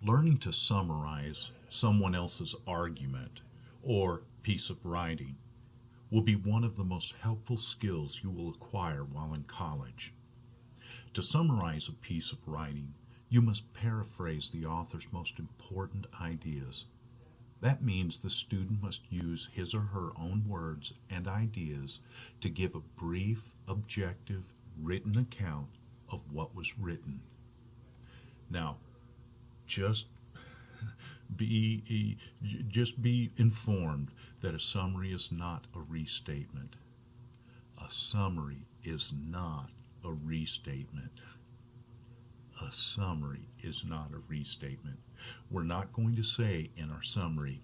Learning to summarize someone else's argument or piece of writing will be one of the most helpful skills you will acquire while in college. To summarize a piece of writing, you must paraphrase the author's most important ideas. That means the student must use his or her own words and ideas to give a brief, objective, written account of what was written. Now, just be just be informed that a summary is not a restatement. A summary is not a restatement. A summary is not a restatement. We're not going to say in our summary,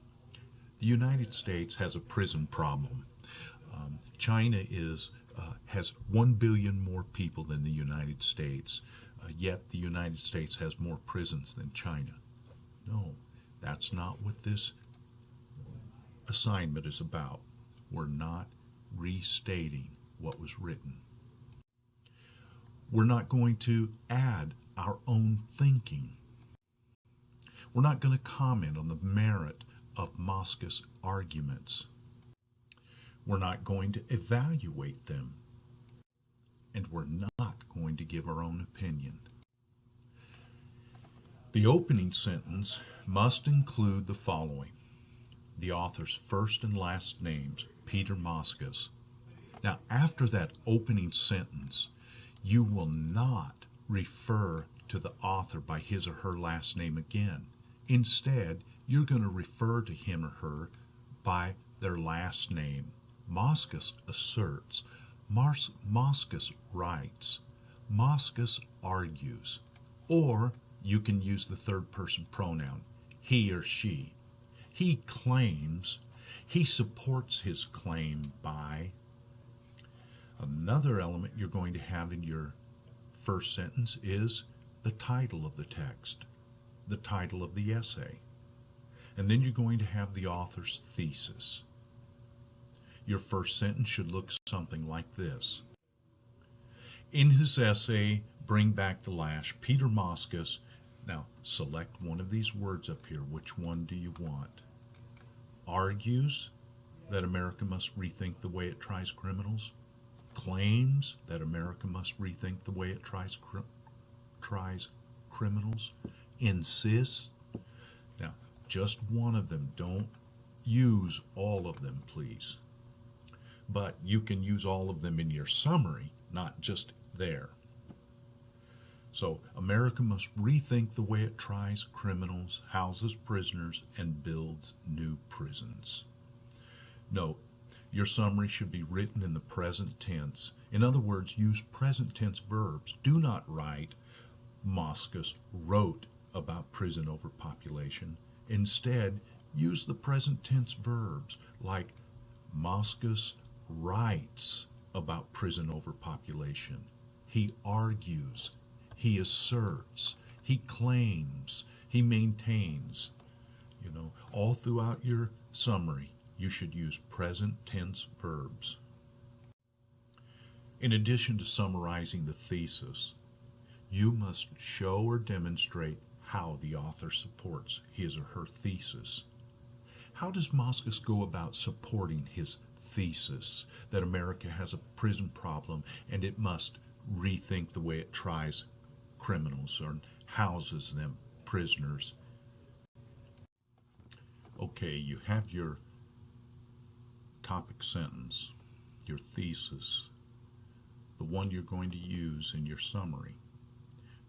the United States has a prison problem. China has 1 billion more people than the United States, yet the United States has more prisons than China. No, that's not what this assignment is about. We're not restating what was written. We're not going to add our own thinking. We're not going to comment on the merit of Moskos' arguments. We're not going to evaluate them. And we're not going to give our own opinion. The opening sentence must include the following: the author's first and last names, Peter Moskos. Now, after that opening sentence, you will not refer to the author by his or her last name again. Instead, you're going to refer to him or her by their last name. Moskos asserts, Moskos writes, Moskos argues, or you can use the third person pronoun, he or she. He claims, he supports his claim by. Another element you're going to have in your first sentence is the title of the text, the title of the essay. And then you're going to have the author's thesis. Your first sentence should look something like this. In his essay, Bring Back the Lash, Peter Moskos, now select one of these words up here. Which one do you want? Argues that America must rethink the way it tries criminals. Claims that America must rethink the way it tries criminals. Insists. Now, just one of them. Don't use all of them, please. But you can use all of them in your summary, not just there. So, America must rethink the way it tries criminals, houses prisoners, and builds new prisons. Note, your summary should be written in the present tense. In other words, use present tense verbs. Do not write, Moskos wrote about prison overpopulation. Instead, use the present tense verbs like Moskos writes about prison overpopulation. He argues. He asserts. He claims. He maintains. All throughout your summary, you should use present tense verbs. In addition to summarizing the thesis, you must show or demonstrate how the author supports his or her thesis. How does Moskos go about supporting his thesis that America has a prison problem and it must rethink the way it tries criminals or houses them prisoners? Okay, you have your topic sentence, your thesis, the one you're going to use in your summary.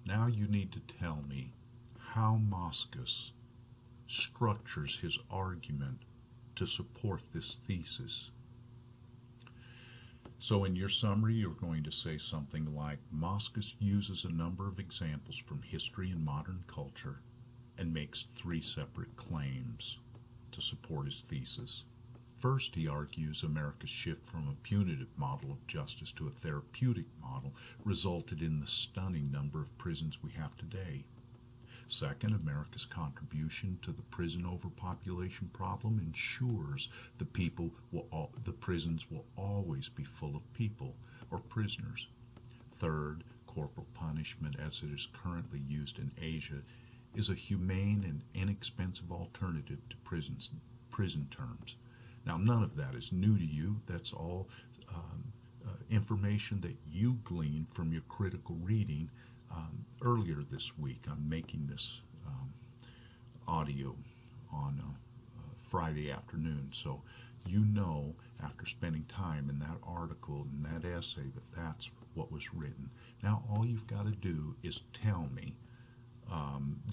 Now you need to tell me how Moskos structures his argument to support this thesis. So in your summary, you're going to say something like, Moskos uses a number of examples from history and modern culture and makes 3 separate claims to support his thesis. First, he argues America's shift from a punitive model of justice to a therapeutic model resulted in the stunning number of prisons we have today. Second, America's contribution to the prison overpopulation problem ensures the prisons will always be full of people or prisoners. Third, corporal punishment as it is currently used in Asia is a humane and inexpensive alternative to prison terms. Now, none of that is new to you. That's all information that you gleaned from your critical reading earlier this week. I'm making this audio on Friday afternoon, so you know after spending time in that article and that essay that that's what was written. Now all you've got to do is tell me,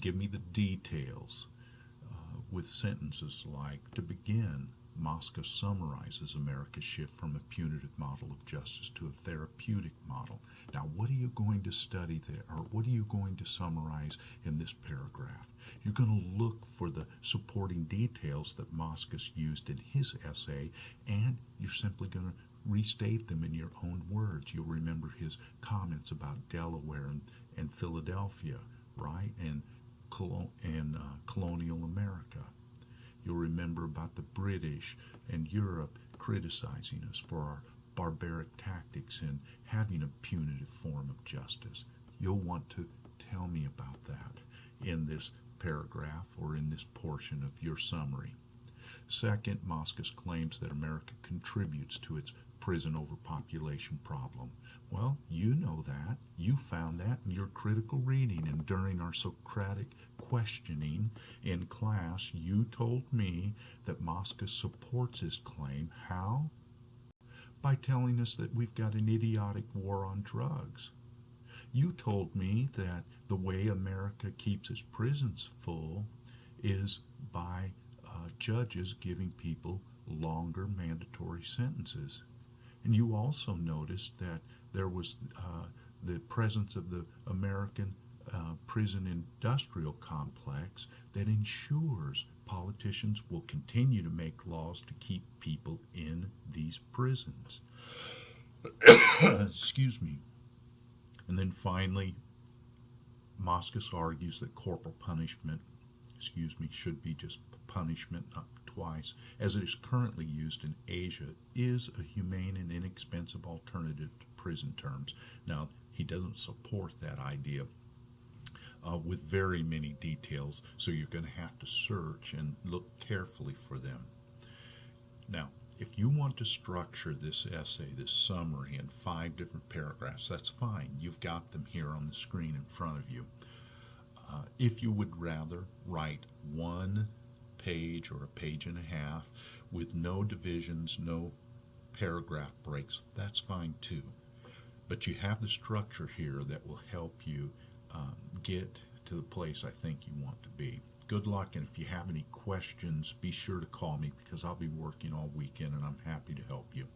give me the details with sentences like, to begin, Moskos summarizes America's shift from a punitive model of justice to a therapeutic model. Now, what are you going to study there, or what are you going to summarize in this paragraph? You're going to look for the supporting details that Moskos used in his essay, and you're simply going to restate them in your own words. You'll remember his comments about Delaware and Philadelphia, right, and colonial America. You'll remember about the British and Europe criticizing us for our barbaric tactics in having a punitive form of justice. You'll want to tell me about that in this paragraph or in this portion of your summary. Second, Moskos claims that America contributes to its prison overpopulation problem. Well, you know that. You found that in your critical reading, and during our Socratic questioning in class, you told me that Moskos supports his claim. How? By telling us that we've got an idiotic war on drugs. You told me that the way America keeps its prisons full is by judges giving people longer mandatory sentences. And you also noticed that there was the presence of the American prison industrial complex that ensures politicians will continue to make laws to keep people in these prisons. Excuse me. And then finally, Moskos argues that corporal punishment, should be just punishment, not twice, as it is currently used in Asia, is a humane and inexpensive alternative to prison terms. Now, he doesn't support that idea with very many details, so you're going to have to search and look carefully for them. Now, if you want to structure this essay, this summary, in 5 different paragraphs, that's fine. You've got them here on the screen in front of you. If you would rather write 1 page or a page and a half with no divisions, no paragraph breaks, that's fine too. But you have the structure here that will help you get to the place I think you want to be. Good luck, and if you have any questions, be sure to call me because I'll be working all weekend and I'm happy to help you.